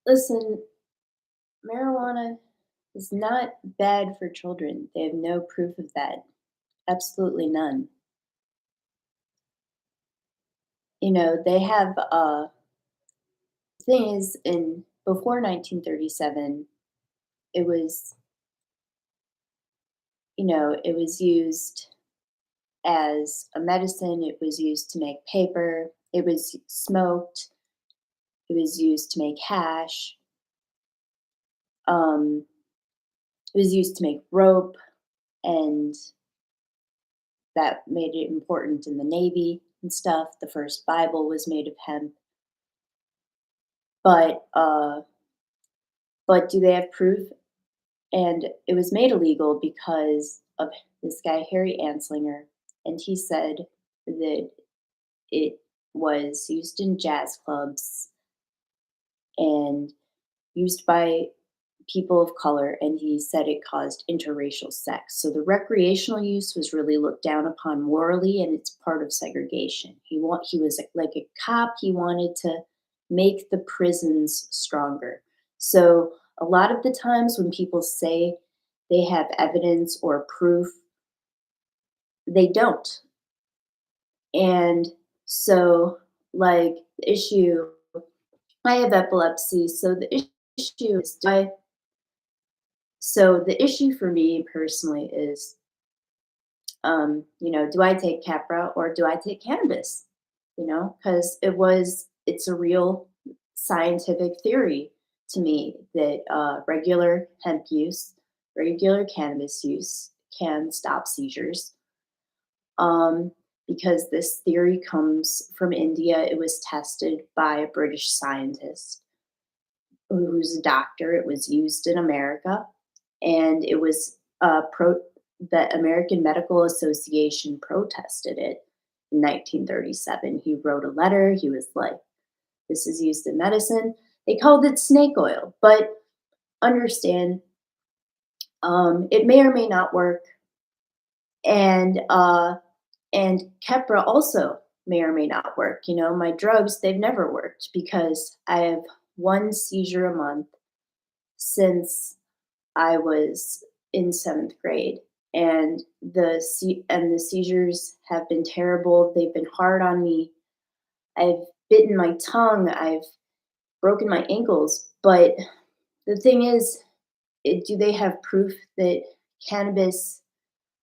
Listen, marijuana is not bad for children. They have no proof of that. Absolutely none. They have thing is in before 1937, it was, it was used as a medicine, it was used to make paper, it was smoked, it was used to make hash, um, it was used to make rope, and that made it important in the Navy and stuff. The first Bible was made of hemp. But, uh but do they have proof? And it was made illegal because of this guy, Harry Anslinger, and he said that it was used in jazz clubs and used by people of color, and he said it caused interracial sex. So the recreational use was really looked down upon morally, and it's part of segregation. He was like a cop. He wanted to make the prisons stronger. So a lot of the times when people say they have evidence or proof, they don't. And so, like, the issue, I have epilepsy, so the issue is, the issue for me personally is, do I take Capra or do I take cannabis? Because it's a real scientific theory to me that regular hemp use, regular cannabis use can stop seizures. Um, because this theory comes from India. It was tested by a British scientist who's a doctor. It was used in America, and it was the American Medical Association protested it in 1937. He wrote a letter. He was like, "This is used in medicine." They called it snake oil, but understand, it may or may not work, and Keppra also may or may not work. My drugs, they've never worked because I have one seizure a month since I was in 7th grade, and the seizures have been terrible. They've been hard on me. I've bitten my tongue. I've broken my ankles. But the thing is, do they have proof that cannabis?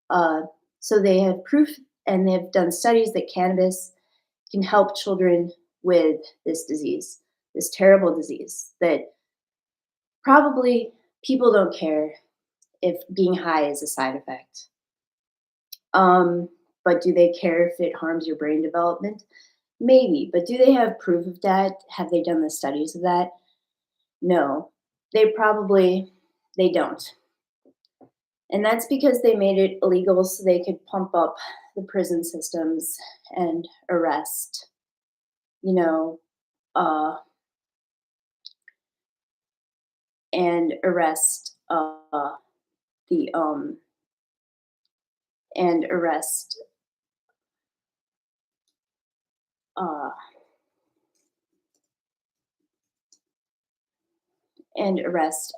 Uh, so they have proof, and they've done studies that cannabis can help children with this disease, this terrible disease that probably people don't care if being high is a side effect. Um, but do they care if it harms your brain development? Maybe. But do they have proof of that? Have they done the studies of that? No. They don't. And that's because they made it illegal so they could pump up the prison systems and arrest, you know, uh, and arrest the and arrest uh, and arrest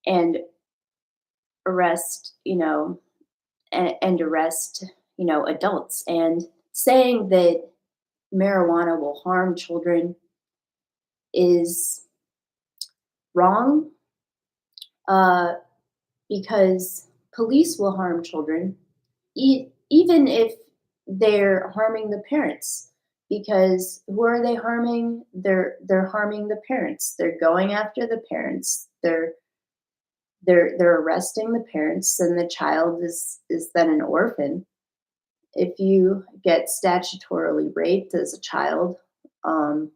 and arrest, and arrest, adults. And saying that marijuana will harm children is wrong, uh, because police will harm children, even if they're harming the parents. Because who are they harming? They're harming the parents. They're going after the parents. They're arresting the parents, and the child is then an orphan. If you get statutorily raped as a child, um,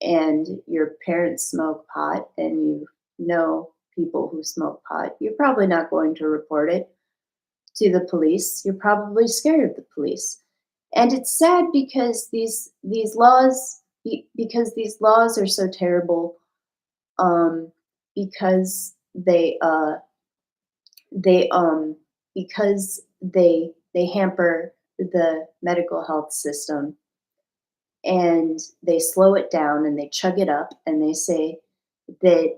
and your parents smoke pot, and you know people who smoke pot, you're probably not going to report it to the police. You're probably scared of the police. And it's sad because these laws are so terrible, um, because they because they hamper the medical health system, and they slow it down and they chug it up and they say that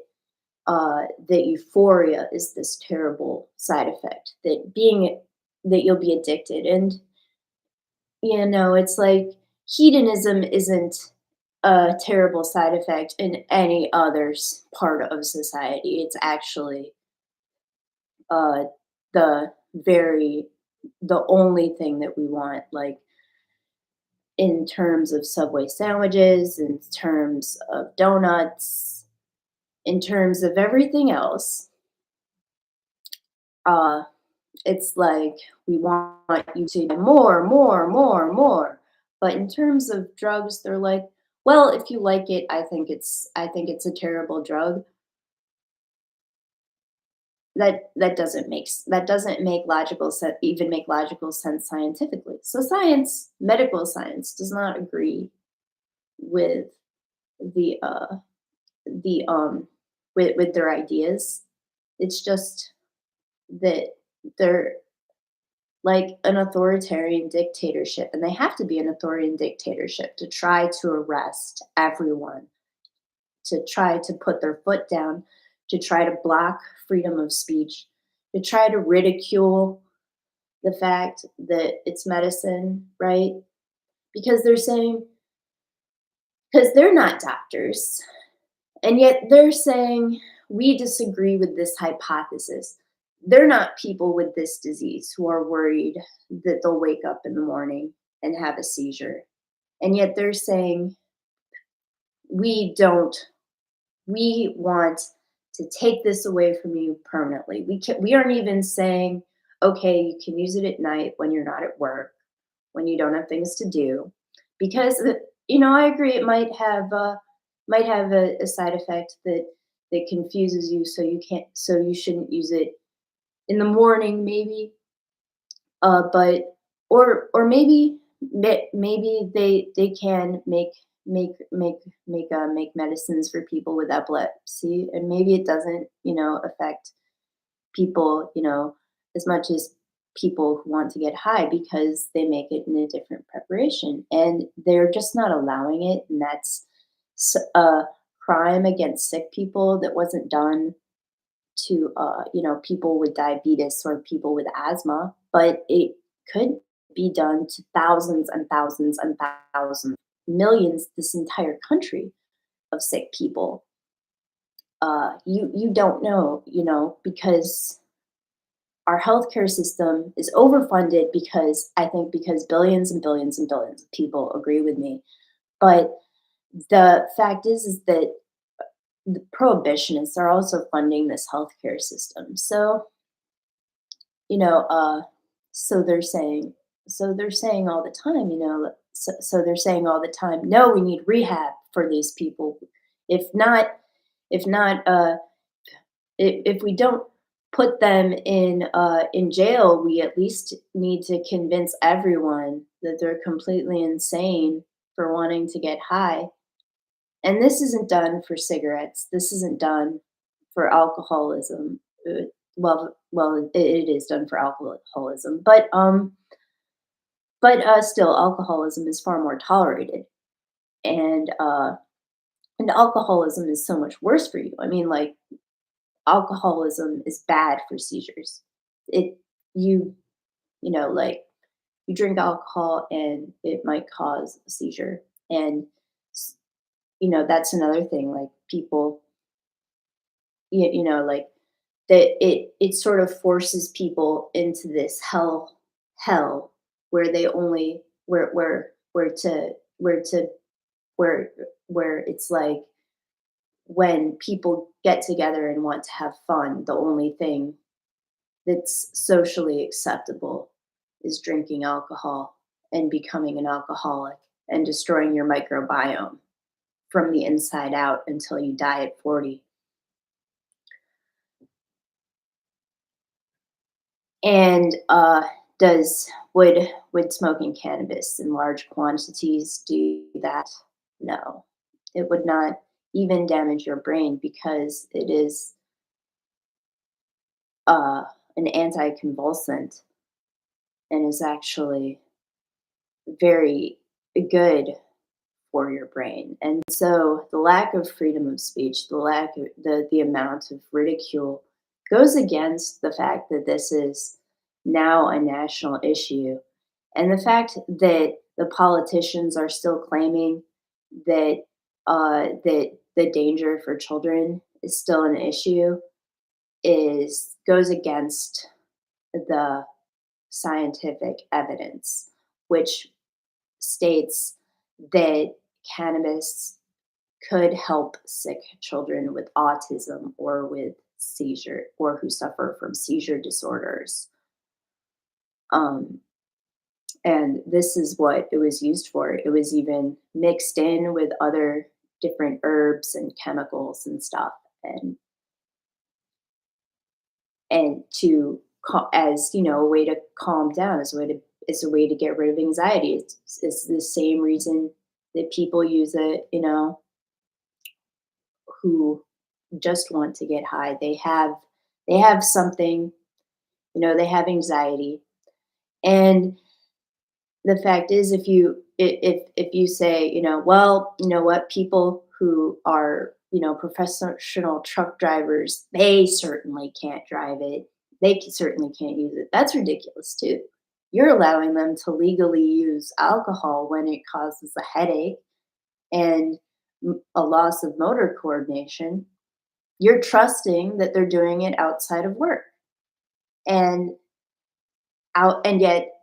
that euphoria is this terrible side effect, that you'll be addicted. And it's like hedonism isn't a terrible side effect in any other part of society. It's actually uh, the very the only thing that we want, like in terms of Subway sandwiches, in terms of donuts, in terms of everything else. Uh, it's like we want you to buy more, more, more, more. But in terms of drugs, they're like, well, if you like it, I think it's a terrible drug. That doesn't make logical sense, even make logical sense scientifically. So medical science does not agree with the the with their ideas. It's just that they're like an authoritarian dictatorship, and they have to be an authoritarian dictatorship to try to arrest everyone, to try to put their foot down, to try to block freedom of speech, to try to ridicule the fact that it's medicine, right? Because they're not doctors, and yet they're saying we disagree with this hypothesis. They're not people with this disease who are worried that they'll wake up in the morning and have a seizure. And yet they're saying we don't we want to take this away from you permanently. We aren't even saying, okay, you can use it at night when you're not at work, when you don't have things to do, because I agree it might have a side effect that confuses you, so you shouldn't use it in the morning, maybe. But or maybe they can make medicines for people with epilepsy, and maybe it doesn't affect people as much as people who want to get high, because they make it in a different preparation and they're just not allowing it, and that's a crime against sick people that wasn't done to people with diabetes or people with asthma, but it could be done to thousands and thousands and thousands, millions, this entire country of sick people. You don't know, because our healthcare system is overfunded, because I think because billions and billions and billions of people agree with me. But the fact is that the prohibitionists are also funding this healthcare system. You know, uh, so they're saying, all the time, they're saying all the time, no, we need rehab for these people. If not, if not, if we don't put them in jail, we at least need to convince everyone that they're completely insane for wanting to get high. And this isn't done for cigarettes. This isn't done for alcoholism. It is done for alcoholism, but still, alcoholism is far more tolerated, and alcoholism is so much worse for you. I mean, like, alcoholism is bad for seizures. It you like, you drink alcohol and it might cause a seizure, and that's another thing. Like, people, like, that it sort of forces people into this hell where they only where where it's like, when people get together and want to have fun, the only thing that's socially acceptable is drinking alcohol and becoming an alcoholic and destroying your microbiome from the inside out until you die at 40. And would smoking cannabis in large quantities do that? No, it would not even damage your brain, because it is uh, an anticonvulsant and is actually very good for your brain. And so the lack of freedom of speech, the lack of the amount of ridicule goes against the fact that this is now a national issue. And the fact that the politicians are still claiming that that the danger for children is still an issue is goes against the scientific evidence, which states that cannabis could help sick children with autism or with seizure or who suffer from seizure disorders. Um, and this is what it was used for. It was even mixed in with other different herbs and chemicals and stuff, and to as a way to calm down, as a way to get rid of anxiety. It's the same reason that people use it, who just want to get high. They have something, they have anxiety. And the fact is, if you say, well, you know what, people who are, professional truck drivers, they certainly can't drive it. Certainly can't use it. That's ridiculous too. You're allowing them to legally use alcohol when it causes a headache and a loss of motor coordination. You're trusting that they're doing it outside of work, and yet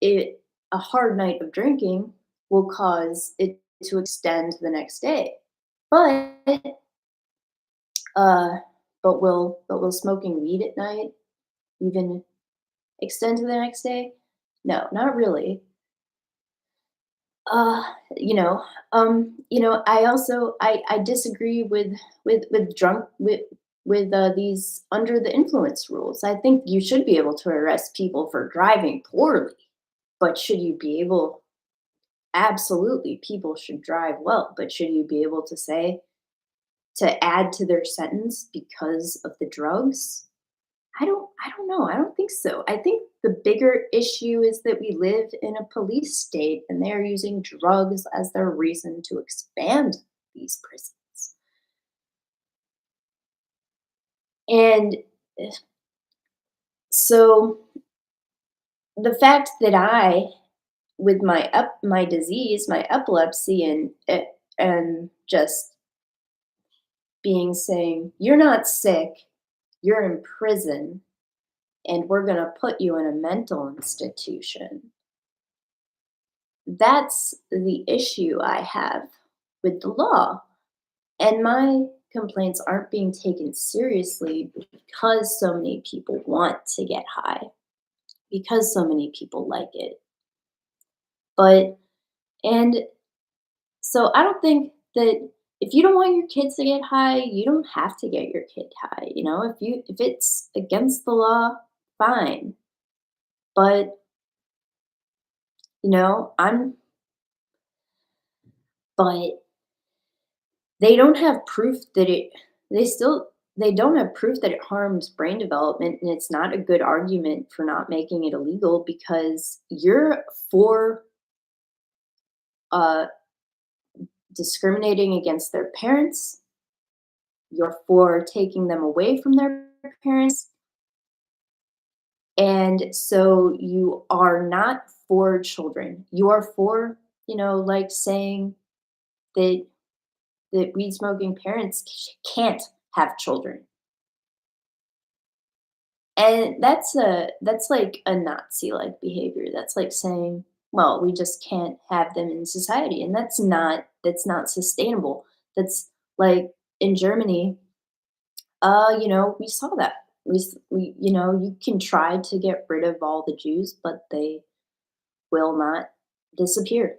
it a hard night of drinking will cause it to extend the next day. But uh will smoking weed at night even extend to the next day? No, not really. Uh, you know, I also I disagree with drunk with these under the influence rules. I think you should be able to arrest people for driving poorly, but should you be able absolutely, people should drive well, but should you be able to say to add to their sentence because of the drugs? I don't know. I don't think so. I think the bigger issue is that we live in a police state and they're using drugs as their reason to expand these prisons. And so the fact that I with my disease, my epilepsy and just being saying, "You're not sick, you're in prison and we're going to put you in a mental institution." That's the issue I have with the law. And my complaints aren't being taken seriously because so many people want to get high, because so many people like it. But, and so I don't think that if you don't want your kids to get high, you don't have to get your kid high. If it's against the law, fine. But, I'm, but they don't have proof that they don't have proof that it harms brain development, and it's not a good argument for not making it illegal because you're for uh, discriminating against their parents, you're for taking them away from their parents, and so you are not for children. You are for, like saying that weed smoking parents can't have children. And that's like a Nazi-like behavior. That's like saying, "Well, we just can't have them in society," and that's not sustainable. That's like in Germany, we saw that. You can try to get rid of all the Jews, but they will not disappear.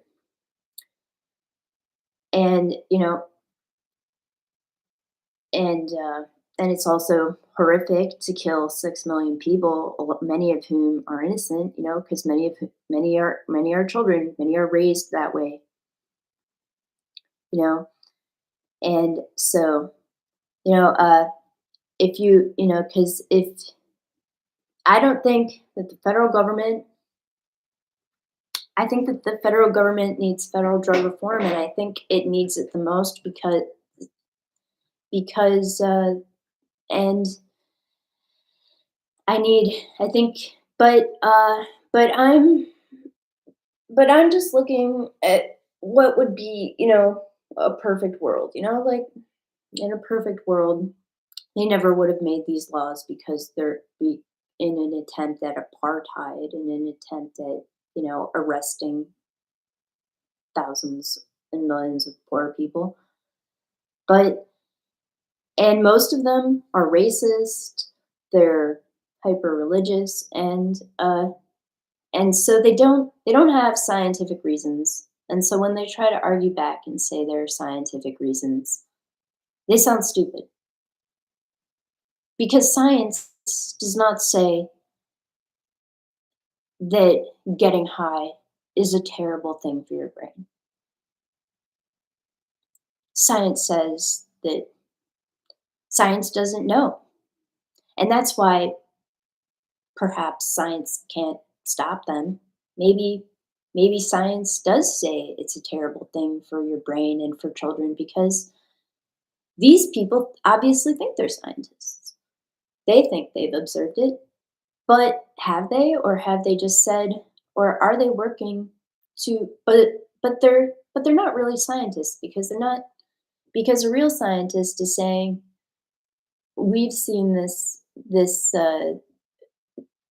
And, and it's also horrific to kill 6 million people, many of whom are innocent. Because many are children, many are raised that way. You know, and so if because if I don't think that the federal government I think that the federal government needs federal drug reform, and I think it needs it the most because and I think but I'm just looking at what would be, a perfect world, like in a perfect world, they never would have made these laws because they're in an attempt at apartheid, in an attempt at, arresting thousands and millions of poor people. But and most of them are racist, they're hyper religious, and so they don't have scientific reasons. And so when they try to argue back and say there are scientific reasons, they sound stupid because science does not say that getting high is a terrible thing for your brain. Science says that science doesn't know. And that's why perhaps science can't stop them. Maybe maybe science does say it's a terrible thing for your brain and for children because these people obviously think they're scientists. They think they've observed it, but have they, or have they just said, or are they working to but they're not really scientists because they're not because a real scientist is saying we've seen this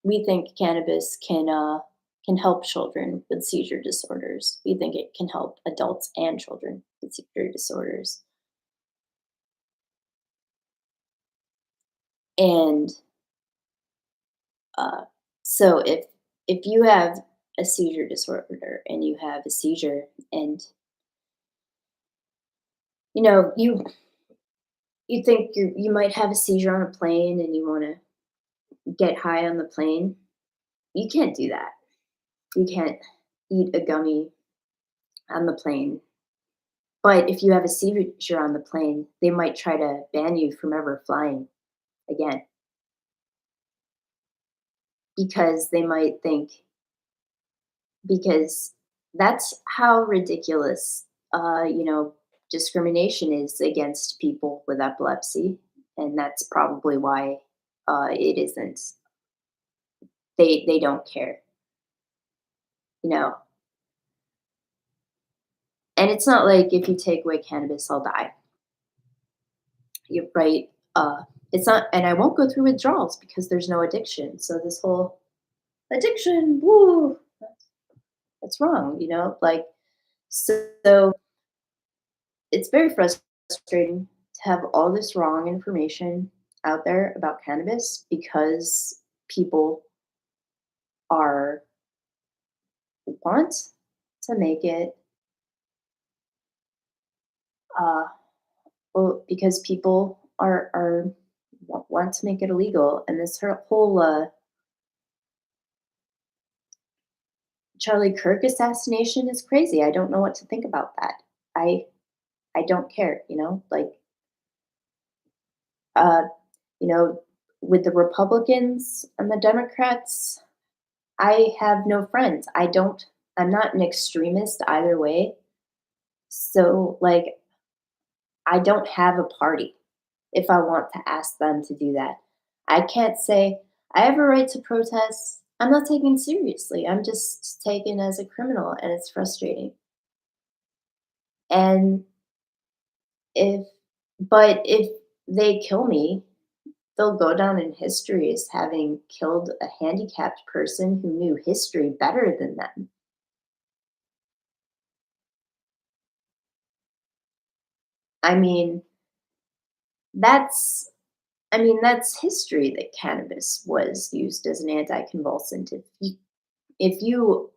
we think cannabis can help children with seizure disorders. We think it can help adults and children with seizure disorders. And uh, so if you have a seizure disorder and you have a seizure and you think you might have a seizure on a plane and you want to get high on the plane, you can't do that. You can't eat a gummy on the plane. But if you have a seizure on the plane, they might try to ban you from ever flying again because they might think because that's how ridiculous discrimination is against people with epilepsy, and that's probably why it isn't. They don't care, you know. And it's not like if you take away cannabis, I'll die. You're right. It's not, and I won't go through withdrawals because there's no addiction. So this whole addiction, woo, that's wrong. Like so it's very frustrating to have all this wrong information out there about cannabis because people are want to make it uh well, because people are want to make it illegal, and this whole Charlie Kirk assassination is crazy. I don't know what to think about that. I don't care, like uh you know with the Republicans and the Democrats, I have no friends. I'm not an extremist either way. So, like, I don't have a party if I want to ask them to do that. I can't say, I have a right to protest. I'm not taken seriously. I'm just taken as a criminal, and it's frustrating. And if, but if they kill me, they'll go down in history as having killed a handicapped person who knew history better than them. I mean, that's that's history that cannabis was used as an anticonvulsant. If you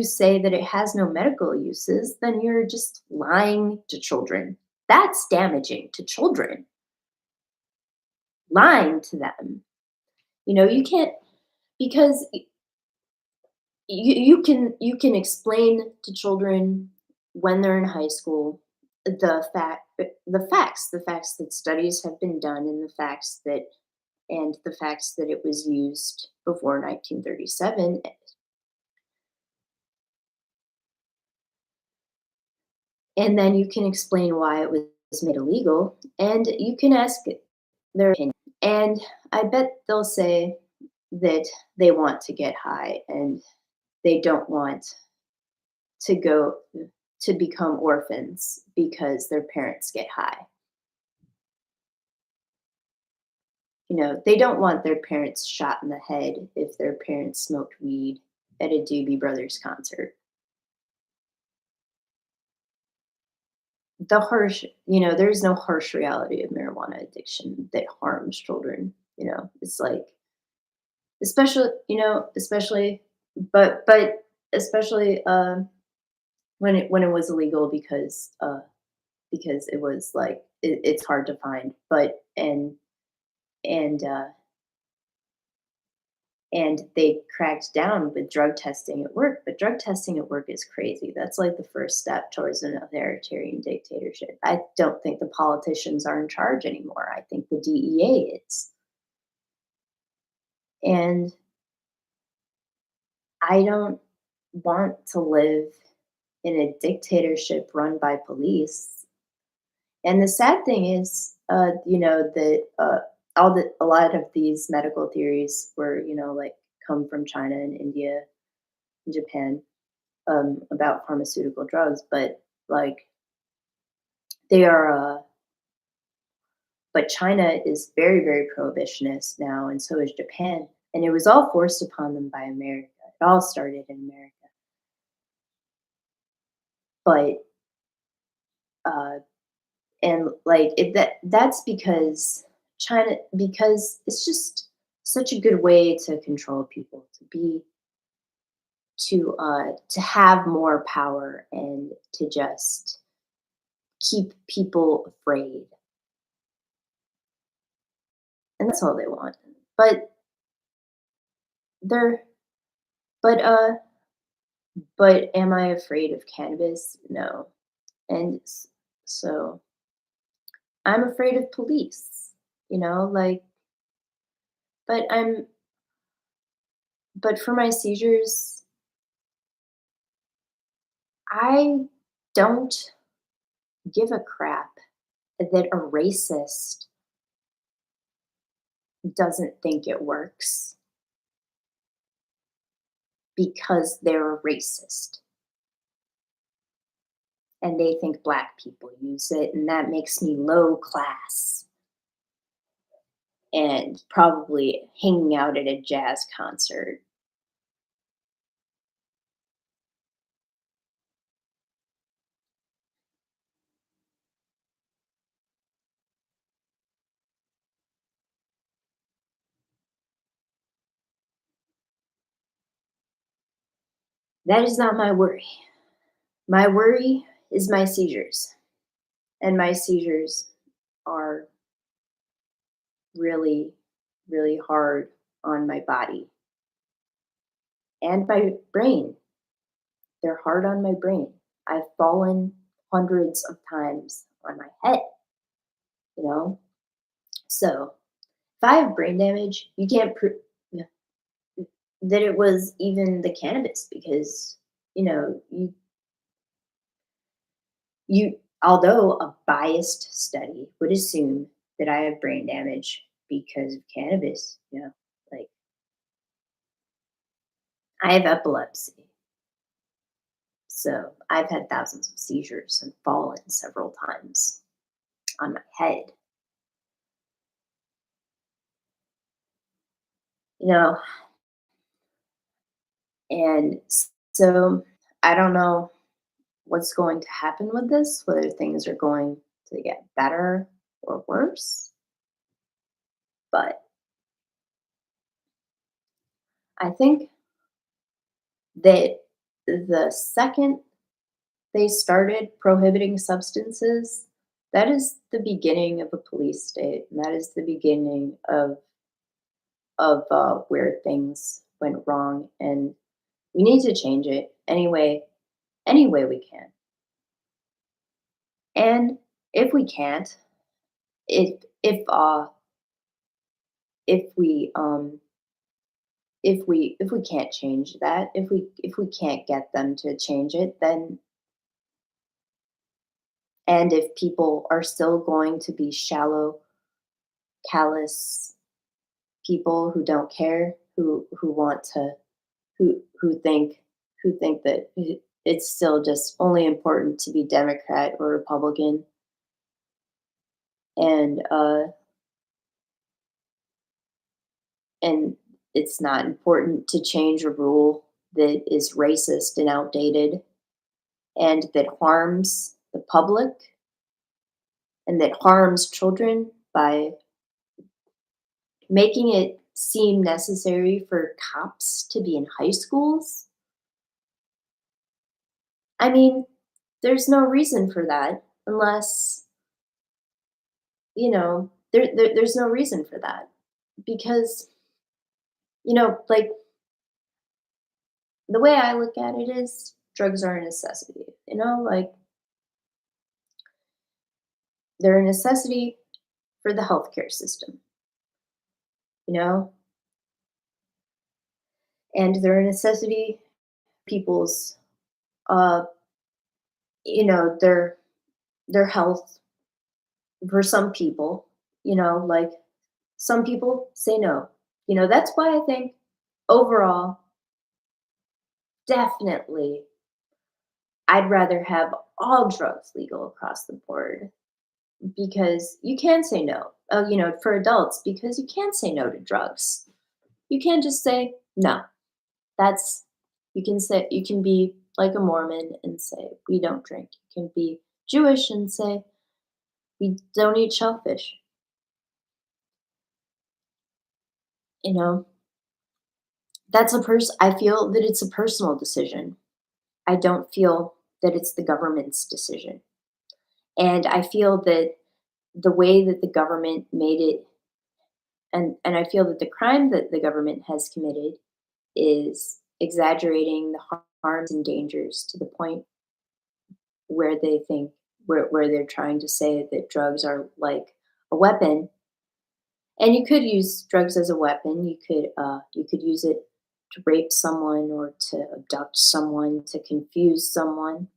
say that it has no medical uses, then you're just lying to children. That's damaging to children. Lying to them. You can't because you can explain to children when they're in high school the facts that studies have been done, and the facts that it was used before 1937. and then you can explain why it was made illegal, and you can ask their opinion. And I bet they'll say that they want to get high and they don't want to go to become orphans because their parents get high. They don't want their parents shot in the head if their parents smoked weed at a Doobie Brothers concert. There's no harsh reality of marijuana addiction that harms children. It's like, especially, but especially when it was illegal because it was like it's hard to find, but and and they cracked down with drug testing at work. But drug testing at work is crazy. That's like the first step towards an authoritarian dictatorship. I don't think the politicians are in charge anymore. I think the DEA is. And I don't want to live in a dictatorship run by police. And the sad thing is, that a lot of these medical theories were, like come from China and India and Japan, about pharmaceutical drugs, but like they are. But China is very, very prohibitionist now, and so is Japan. And it was all forced upon them by America. It all started in America. But uh, and like that's because it's just such a good way to control people, to have more power and to just keep people afraid, and that's all they want. But they're but but am I afraid of cannabis? No. And so I'm afraid of police, like, but for my seizures, I don't give a crap that a racist doesn't think it works because they're a racist and they think black people use it, and that makes me low class and probably hanging out at a jazz concert. That is not my worry. My worry is my seizures, and my seizures are really, really hard on my body and my brain. They're hard on my brain. I've fallen hundreds of times on my head, you know? So if I have brain damage, you can't prove that it was even the cannabis because, you although a biased study would assume that I have brain damage because of cannabis, like I have epilepsy. So I've had thousands of seizures and fallen several times on my head. You know, and so I don't know what's going to happen with this, whether things are going to get better or worse. But I think that the second they started prohibiting substances, that is the beginning of a police state, and that is the beginning of where things went wrong, and we need to change it any way we can. And if we can't, if if uh if we if we can't change that, if we can't get them to change it, then And if people are still going to be shallow, callous people who don't care, who want to who think that it's still just only important to be Democrat or Republican, and and it's not important to change a rule that is racist and outdated and that harms the public and that harms children by making it seem necessary for cops to be in high schools. I mean, there's no reason for that unless, there's no reason for that because, like, the way I look at it is drugs are a necessity, like, they're a necessity for the healthcare system, you know, and they're a necessity people's, uh, their health for some people, like some people say no. That's why I think overall, definitely, I'd rather have all drugs legal across the board because you can say no. For adults, because you can say no to drugs. You can't just say no. That's you can be like a Mormon and say we don't drink. You can be Jewish and say we don't eat shellfish. You know, I feel that it's a personal decision. I don't feel that it's the government's decision. And I feel that the way that the government made it and I feel that the crime that the government has committed is exaggerating the harms and dangers to the point where they think where they're trying to say that drugs are like a weapon. And you could use drugs as a weapon. You could use it to rape someone or to abduct someone, to confuse someone.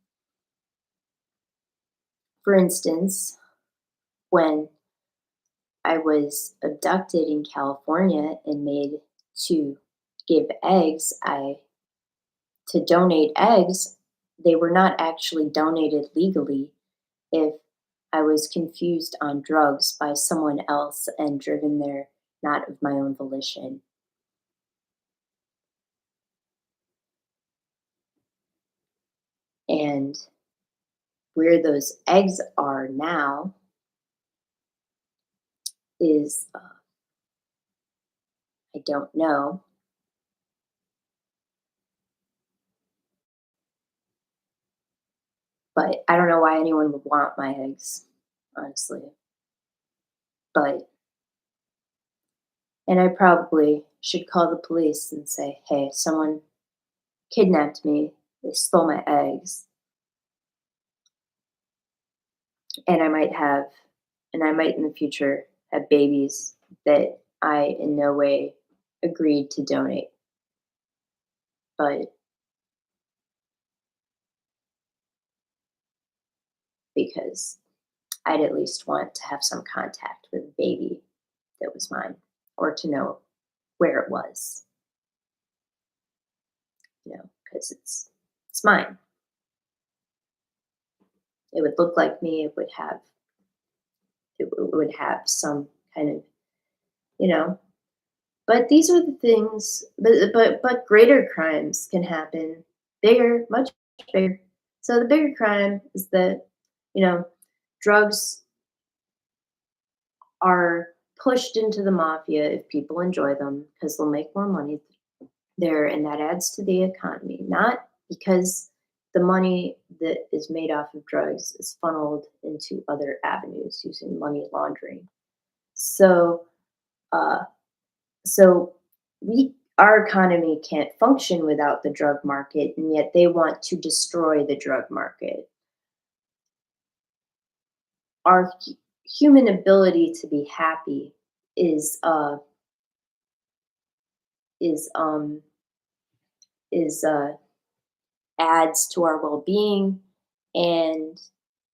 For instance, when I was abducted in California and made to give eggs, I to donate eggs, they were not actually donated legally if I was confused on drugs by someone else and driven there not of my own volition. And where those eggs are now is, I don't know, but I don't know why anyone would want my eggs, honestly. But and I probably should call the police and say, "Hey, someone kidnapped me. They stole my eggs." And I might in the future have babies that I in no way agreed to donate. But because I'd at least want to have some contact with a baby that was mine or to know where it was, because it's mine. It would look like me. It would have some kind of, you know. But these are the things. But greater crimes can happen, bigger, much bigger. So the bigger crime is that, you know drugs are pushed into the mafia if people enjoy them because they'll make more money there, and that adds to the economy, not because the money that is made off of drugs is funneled into other avenues using money laundering. So, uh, so our economy can't function without the drug market, and yet they want to destroy the drug market. Our human ability to be happy is uh, is um, is adds to our well-being, and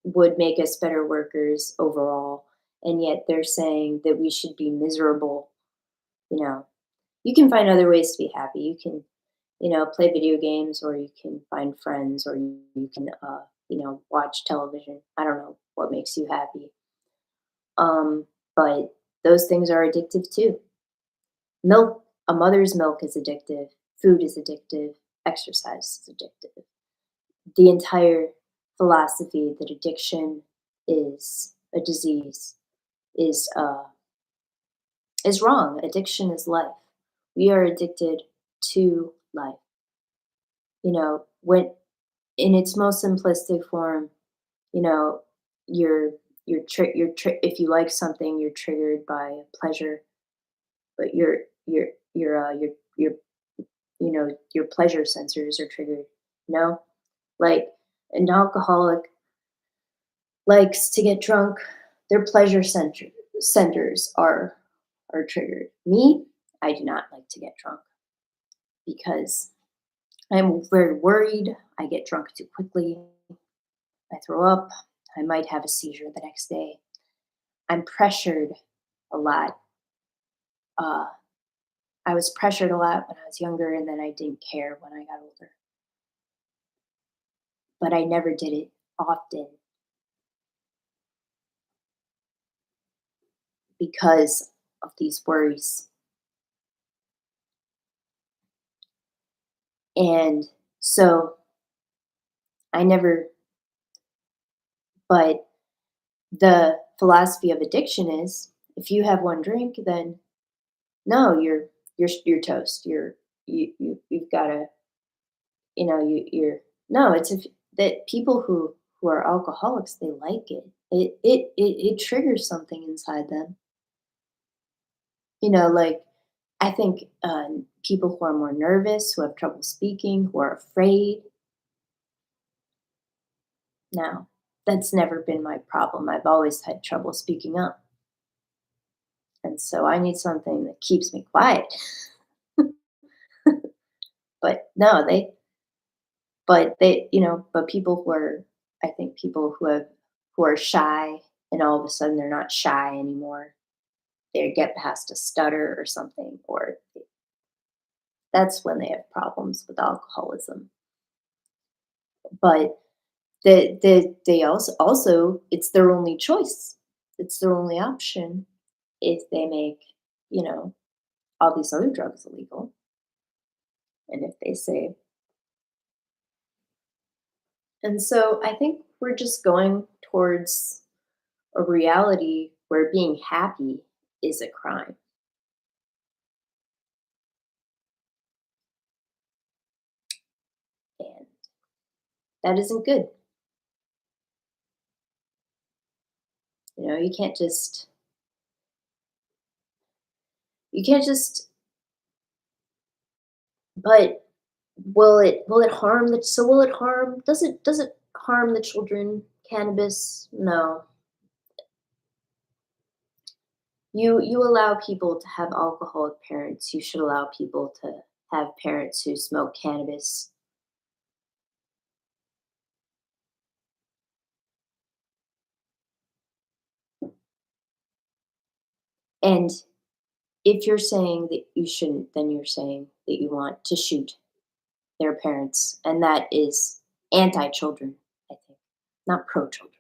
would make us better workers overall, and yet they're saying that we should be miserable, you know. You can find other ways to be happy. You can, play video games, or you can find friends, or you can, watch television. I don't know what makes you happy. But those things are addictive too. Milk, a mother's milk is addictive. Food is addictive. Exercise is addictive. The entire philosophy that addiction is a disease is wrong. Addiction is life. We are addicted to life. When in its most simplistic form, you know, if you like something, you're triggered by pleasure, but your your pleasure sensors are triggered. You know, like an alcoholic likes to get drunk, their centers are triggered. Me, I do not like to get drunk because I'm very worried. I get drunk too quickly. I throw up. I might have a seizure the next day. I'm pressured a lot. Uh, I was pressured a lot when I was younger, and then I didn't care when I got older. But I never did it often because of these worries. And so I never, but the philosophy of addiction is if you have one drink, then no, you're toast. You've got to, you're no. It's if that people who are alcoholics, they like it. It triggers something inside them. Like I think people who are more nervous, who have trouble speaking, who are afraid. Now, that's never been my problem. I've always had trouble speaking up. And so I need something that keeps me quiet. But no, but people who are, I think people who are shy and all of a sudden they're not shy anymore. They get past a stutter or something, or that's when they have problems with alcoholism. But they also it's their only choice. It's their only option if they make, you know, all these other drugs illegal. And if they say, and so I think we're just going towards a reality where being happy is a crime. And that isn't good. You can't just, you can't just, but will it harm the, so will it harm, does it harm the children, cannabis? No. You allow people to have alcoholic parents. You should allow people to have parents who smoke cannabis. And if you're saying that you shouldn't, then you're saying that you want to shoot their parents, and that is anti-children, I think, not pro-children.